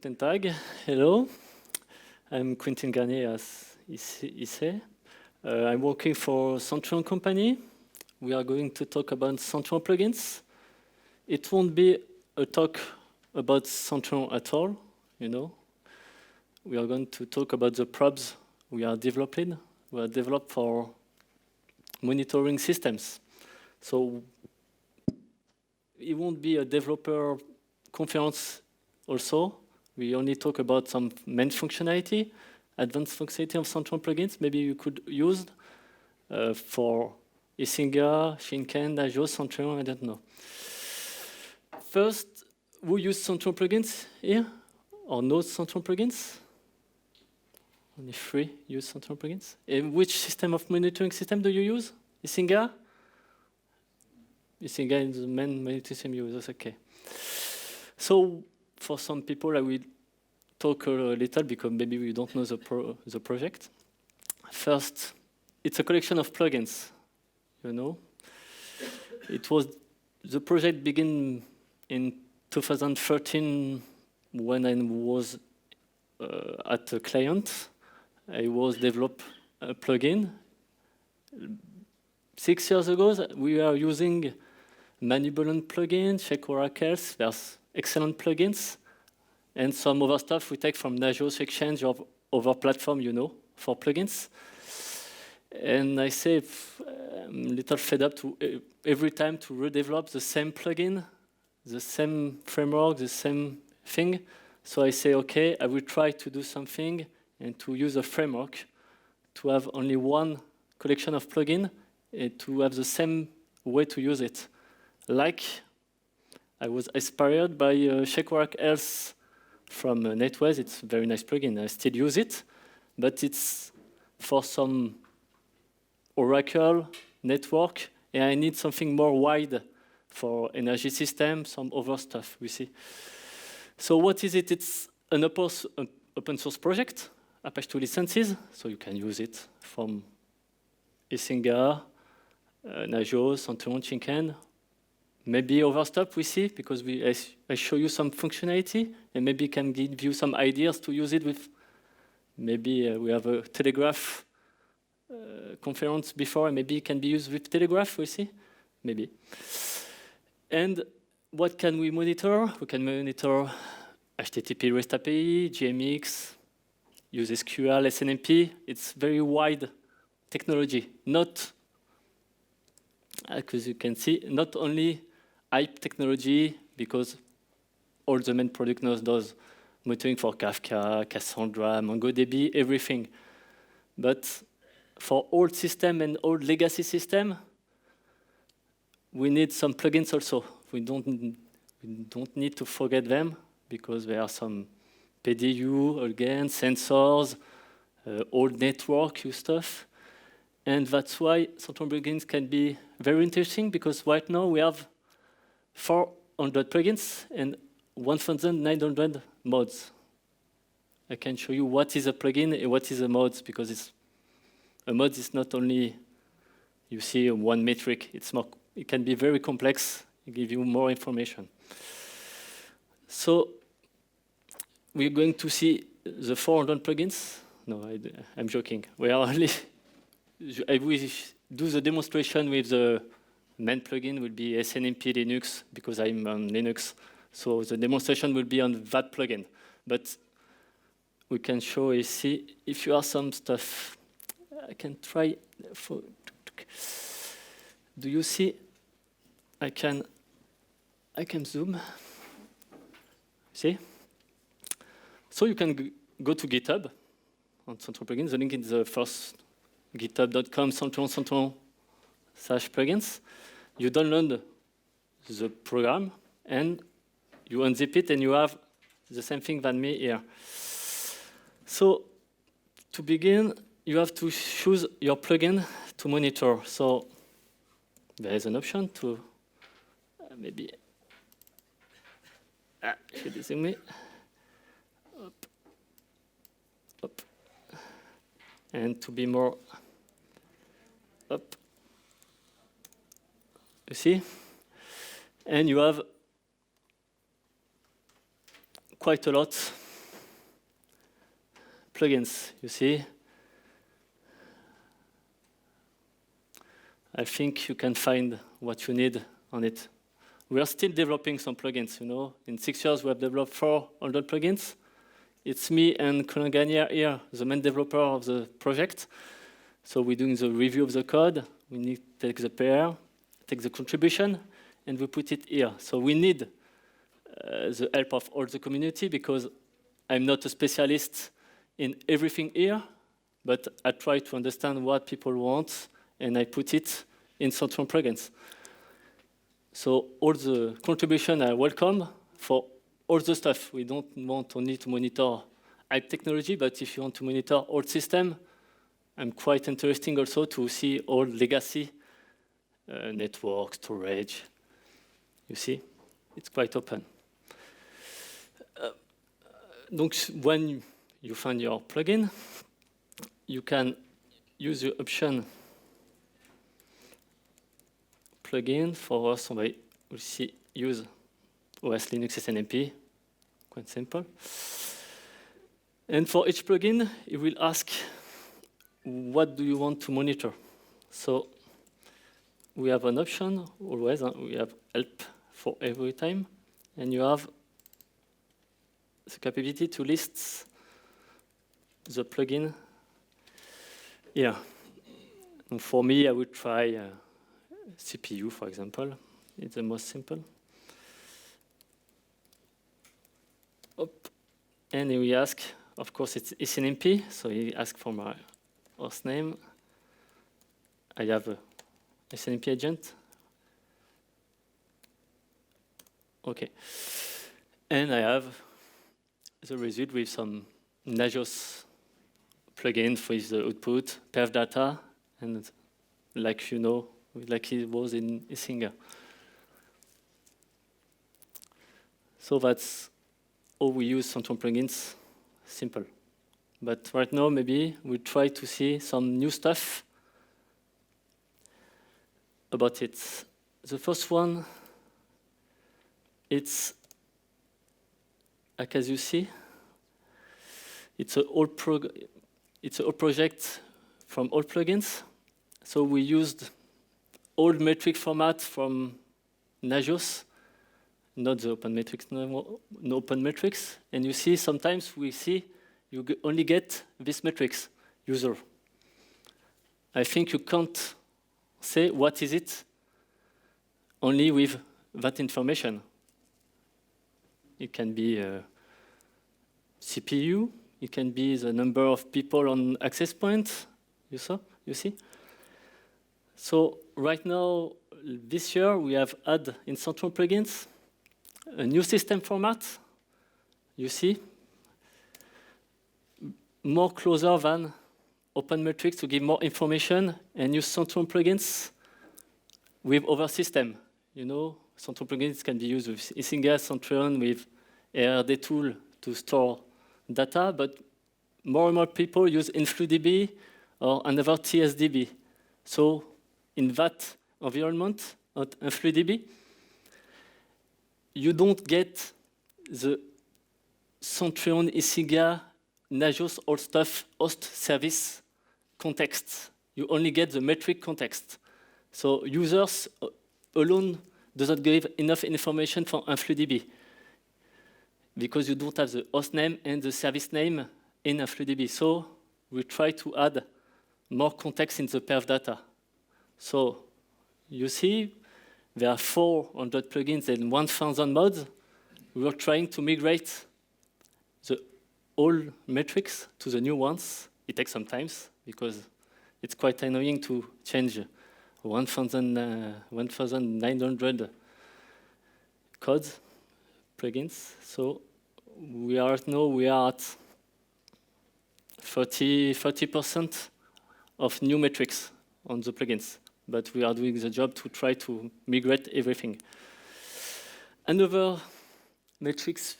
Guten Tag, hello. I'm Quentin Garnier, as he said. I'm working for Centreon company. We are going to talk about Centreon plugins. It won't be a talk about Centreon at all, you know. We are going to talk about the probes we are developing. We are developed for monitoring systems. So it won't be a developer conference also. We only talk about some main functionality, advanced functionality of Centreon plugins. Maybe you could use for Isinga, Shinken, Nagios, Centreon, I don't know. First, who use Centreon plugins here? Or knows Centreon plugins? Only 3 use Centreon plugins. And which system of monitoring system do you use? Isinga? Isinga is the main monitoring system you use, okay. So, for some people, I will talk a little because maybe we don't know the project. First, it's a collection of plugins, you know. The project began in 2013 when I was at a client. I was developing a plugin. 6 years ago, we were using Manipulon plugins, Check Oracles. There's excellent plugins, and some other stuff we take from Nagios Exchange or other platform, you know, for plugins. And I say I'm a little fed up to every time to redevelop the same plugin, the same framework, the same thing. So I say, okay, I will try to do something and to use a framework to have only one collection of plugins and to have the same way to use it. Like I was inspired by Check Oracles from NETWAYS. It's a very nice plugin. I still use it, but it's for some Oracle network, and I need something more wide for energy system, some other stuff, we see. So what is it? It's an open source project, Apache 2 licenses, so you can use it from Isinga, Nagios, Centreon, Shinken. Maybe other stuff we see, because I show you some functionality, and maybe can give you some ideas to use it with. Maybe we have a Telegraph conference before, and maybe it can be used with Telegraph, we see, maybe. And what can we monitor? We can monitor HTTP REST API, GMX, use SQL, SNMP. It's very wide technology, not, as you can see, not only hype technology, because all the main product knows does monitoring for Kafka, Cassandra, MongoDB, everything. But for old system and old legacy system, we need some plugins also. We don't need to forget them, because there are some PDU, again, sensors, old network stuff. And that's why Centreon plugins can be very interesting, because right now we have 400 plugins and 1,900 mods. I can show you what is a plugin and what is a mod, because a mod is not only, you see, one metric. It can be very complex, give you more information. So we're going to see the 400 plugins. No, I'm joking. We are only, I will do the demonstration with the main plugin will be SNMP Linux, because I'm on Linux. So the demonstration will be on that plugin. But we can show and see if you have some stuff. I can try. Do you see? I can zoom. See? So you can go to GitHub on Centreon plugins. The link is the first github.com Centreon/plugins. You download the program and you unzip it, and you have the same thing than me here. So to begin, you have to choose your plugin to monitor. So there is an option to maybe should you see me? Up. And to be more up. You see? And you have quite a lot plugins, you see. I think you can find what you need on it. We are still developing some plugins, you know. In 6 years, we have developed 400 plugins. It's me and Quentin Garnier here, the main developer of the project. So we're doing the review of the code. We need to take the PR, take the contribution, and we put it here. So we need the help of all the community because I'm not a specialist in everything here, but I try to understand what people want, and I put it in Centreon-plugins. So all the contribution are welcome for all the stuff. We don't want only to monitor hype technology, but if you want to monitor old system, I'm quite interesting also to see all legacy, network, storage. You see, it's quite open. Donc, when you find your plugin, you can use the option plugin. For us, we'll see use OS Linux SNMP, quite simple. And for each plugin, it will ask, what do you want to monitor? So we have an option always. We have help for every time, and you have the capability to list the plugin here. And for me, I would try CPU, for example. It's the most simple. And we ask, of course, it's SNMP, so he asks for my host name. I have a SNMP agent. Okay. And I have the result with some Nagios plugin for the output, perf data, and like you know, like it was in Singer. So that's how we use Centreon plugins, simple. But right now, maybe we'll try to see some new stuff about it. The first one, it's, like as you see, it's an old project from old plugins. So we used old metric format from Nagios, not the openmetrics, no openmetrics. And you see, sometimes we see you only get this metrics, user. I think you can't say what is it only with that information. It can be CPU, it can be the number of people on access point, you see? So right now, this year, we have added in Centreon plugins a new system format, you see, more closer than openmetrics to give more information and use Centreon plugins with other system. You know, Centreon plugins can be used with Isinga, Centreon, with ARD tool to store data, but more and more people use InfluDB or another TSDB. So in that environment of InfluDB, you don't get the Centreon, Isinga, Nagios, all stuff, host service context. You only get the metric context. So users alone doesn't give enough information for InfluDB because you don't have the host name and the service name in InfluDB. So we try to add more context in the perf data. So you see, there are 400 plugins and 1,000 mods. We are trying to migrate the old metrics to the new ones. It takes some time because it's quite annoying to change 1,900 codes, plugins. So we are at 30% of new metrics on the plugins. But we are doing the job to try to migrate everything. Another metrics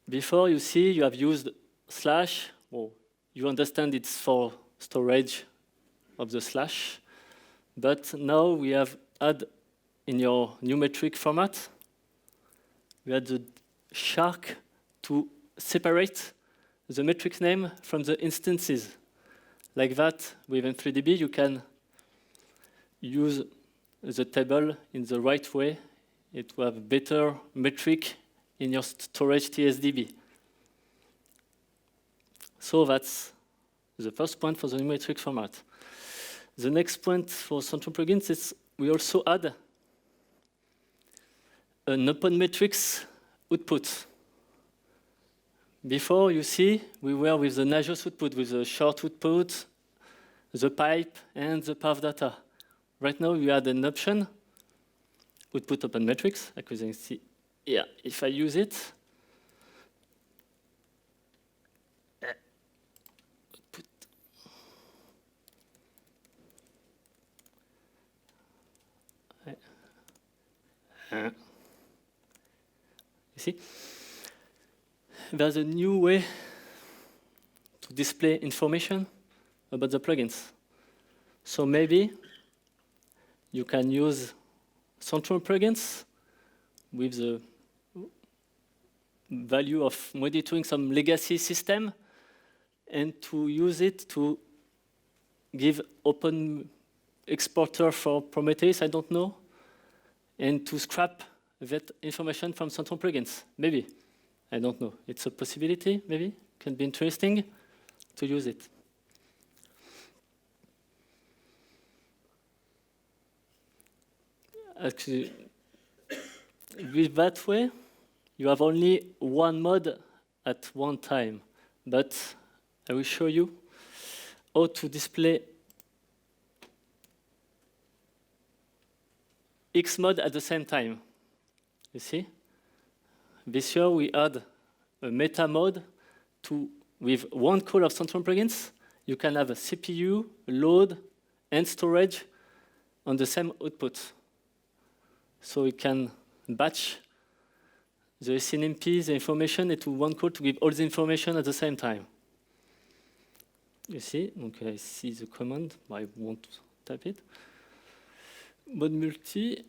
before, you see, you have used slash. Well, you understand it's for storage of the slash. But now we have add in your new metric format, we had the shark to separate the metric name from the instances. Like that, with M3DB, you can use the table in the right way. It will have better metric in your storage TSDB. So that's the first point for the new metric format. The next point for Centreon-plugins is we also add an openmetrics output. Before, you see, we were with the Nagios output, with the short output, the pipe, and the path data. Right now, we add an option, output openmetrics. Like you can see, yeah, if I use it, output. You see? There's a new way to display information about the plugins. So maybe you can use Centreon-plugins with the value of monitoring some legacy system and to use it to give open exporter for Prometheus, I don't know, and to scrap that information from Centreon-plugins, maybe. I don't know. It's a possibility, maybe. Can be interesting to use it. Actually, with that way, you have only one mode at one time. But I will show you how to display X mode at the same time. You see? This year, we add a meta mode with one call of Centreon-plugins. You can have a CPU, load, and storage on the same output. So we can batch the SNMP, the information, into one call to give all the information at the same time. You see? Okay, I see the command, but I won't type it. Mode multi,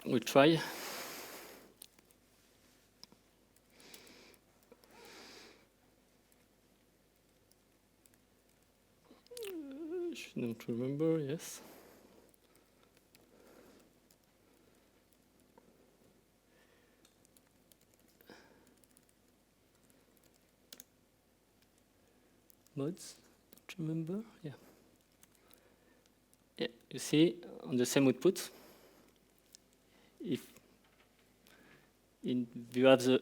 we'll try. I don't remember, yes. Modes, don't remember, yeah. Yeah, you see, on the same output, if you have the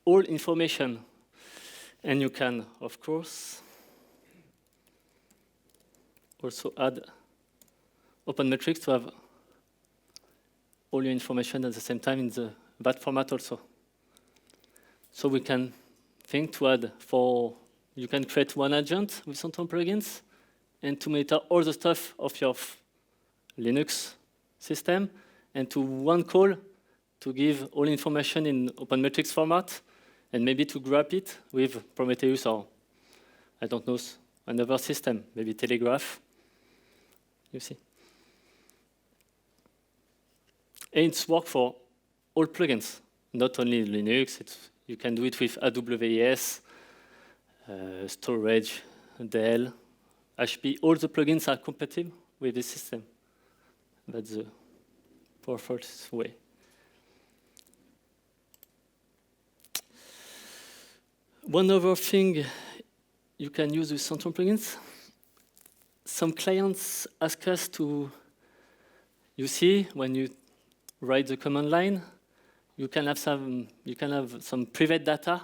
all information, and you can, of course, also add openmetrics to have all your information at the same time in that format also. So we can think to add you can create one agent with Centreon-plugins and to monitor all the stuff of your Linux system and to one call to give all information in openmetrics format and maybe to grab it with Prometheus or, I don't know, another system, maybe Telegraph. You see. And it's work for all plugins, not only Linux. You can do it with AWS, storage, Dell, HP. All the plugins are compatible with this system. That's the powerful way. One other thing you can use with Centreon-plugins, some clients ask us to, you see, when you write the command line, you can have some private data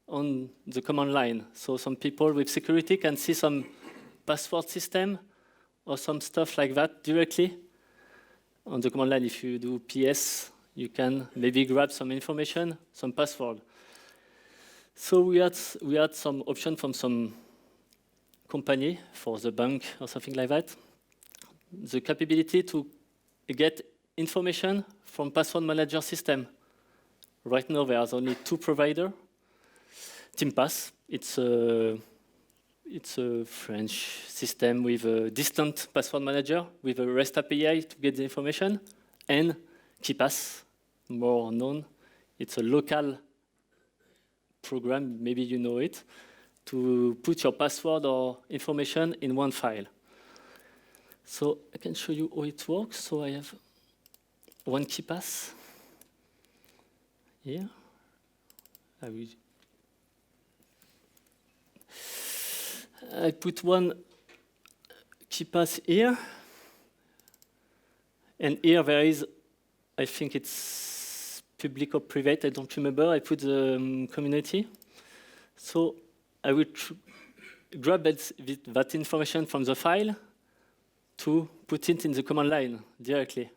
on the command line. So some people with security can see some password system or some stuff like that directly on the command line. If you do PS, you can maybe grab some information, some password. So we had some option from some company for the bank or something like that. The capability to get information from password manager system. Right now, there's only two providers. TeamPass, it's a French system with a distant password manager with a REST API to get the information, and KeePass, more known. It's a local program, maybe you know it, to put your password or information in one file. So I can show you how it works. So I have one key pass here. I put one key pass here. And here there is, I think it's public or private, I don't remember. I put the community. So I will grab that information from the file to put it in the command line directly,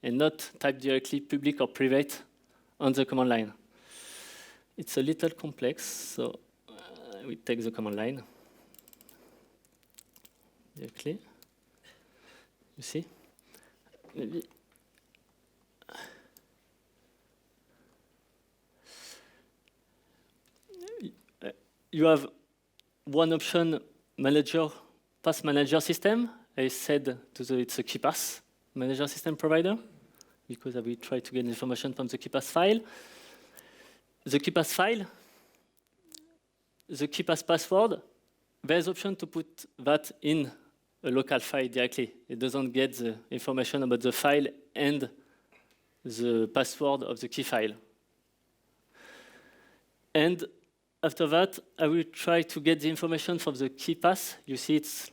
and not type directly public or private on the command line. It's a little complex, so we take the command line directly. You see? Maybe. You have one option, manager, pass manager system. I said it's a key pass manager system provider, because I will try to get information from the key pass file. The key pass file, the key pass password, there's option to put that in a local file directly. It doesn't get the information about the file and the password of the key file. And after that, I will try to get the information from the key pass. You see it's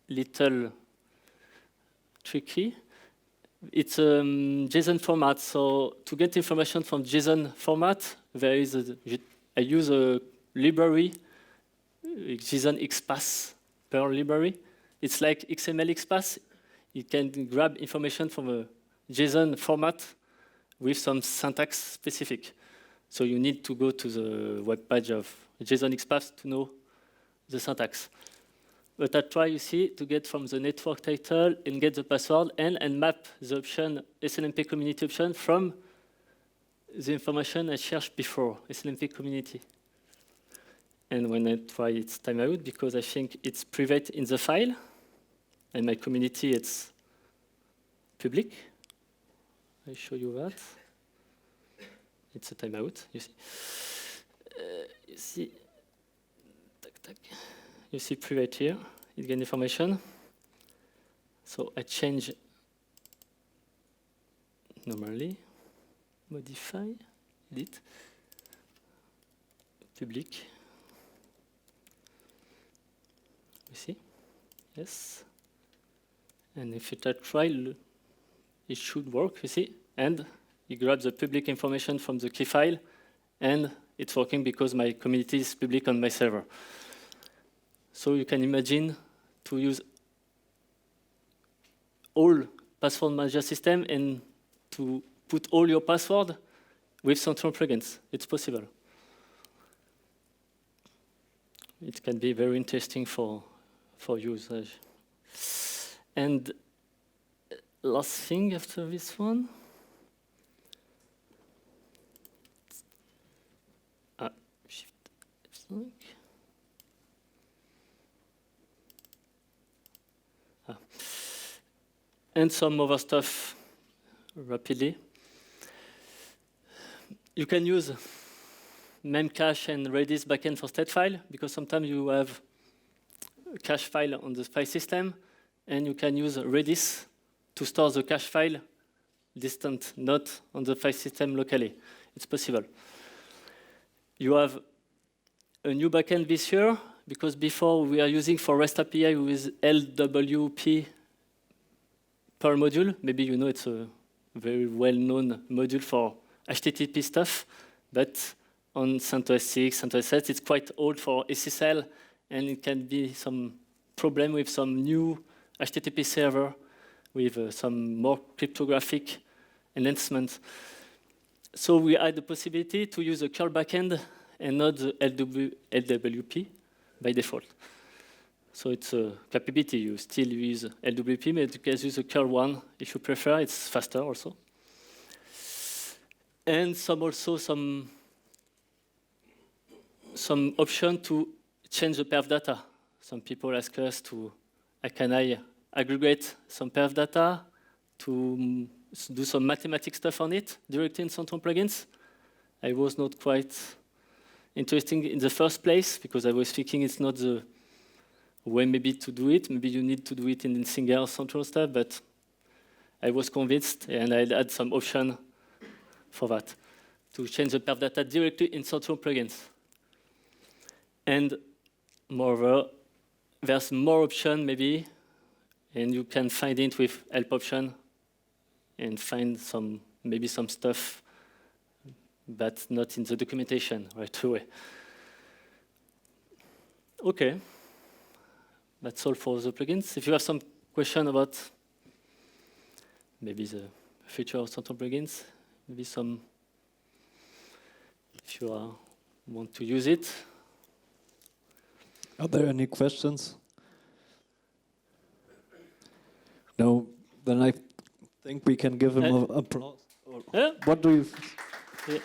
little tricky. It's a JSON format, so to get information from JSON format, I use a library, JSON XPath per library. It's like XML XPath. You can grab information from a JSON format with some syntax specific. So you need to go to the web page of JSON XPath to know the syntax. But I try, you see, to get from the network title and get the password and map the option, SLMP community option, from the information I searched before, SLMP community. And when I try, it's timeout because I think it's private in the file, and my community, it's public. I show you that. It's a timeout, you see. You see, you see private here, it gets information. So I change normally, modify, edit, public. You see, yes. And if I try, it should work, you see. And you grab the public information from the key file, and it's working because my community is public on my server. So you can imagine to use all password manager system and to put all your password with Centreon-plugins. It's possible. It can be very interesting for usage. And last thing after this one. Shift F5. And some other stuff rapidly. You can use memcache and Redis backend for state file, because sometimes you have a cache file on the file system, and you can use Redis to store the cache file distant, not on the file system locally. It's possible. You have a new backend this year, because before we are using for REST API with LWP per module. Maybe you know it's a very well-known module for HTTP stuff, but on CentOS 6, CentOS 7, it's quite old for SSL, and it can be some problem with some new HTTP server with some more cryptographic enhancements. So we had the possibility to use a curl backend and not the LWP by default. So it's a capability. You still use LWP, but you can use a curl one if you prefer. It's faster also. And some option to change the perf data. Some people ask us to, can I aggregate some perf data to do some mathematics stuff on it directly in Centreon-plugins? I was not quite interesting in the first place, because I was thinking it's not the way maybe to do it. Maybe you need to do it in single central stuff, but I was convinced, and I had some option for that, to change the perf data directly in Centreon plugins. And moreover, there's more option maybe, and you can find it with help option and find maybe some stuff that's not in the documentation right away. Okay, that's all for the plugins. If you have some question about maybe the future of Centreon plugins, maybe some, if you want to use it. Are there any questions? No, then I think we can give him an applause. Yeah. What do you? Yeah.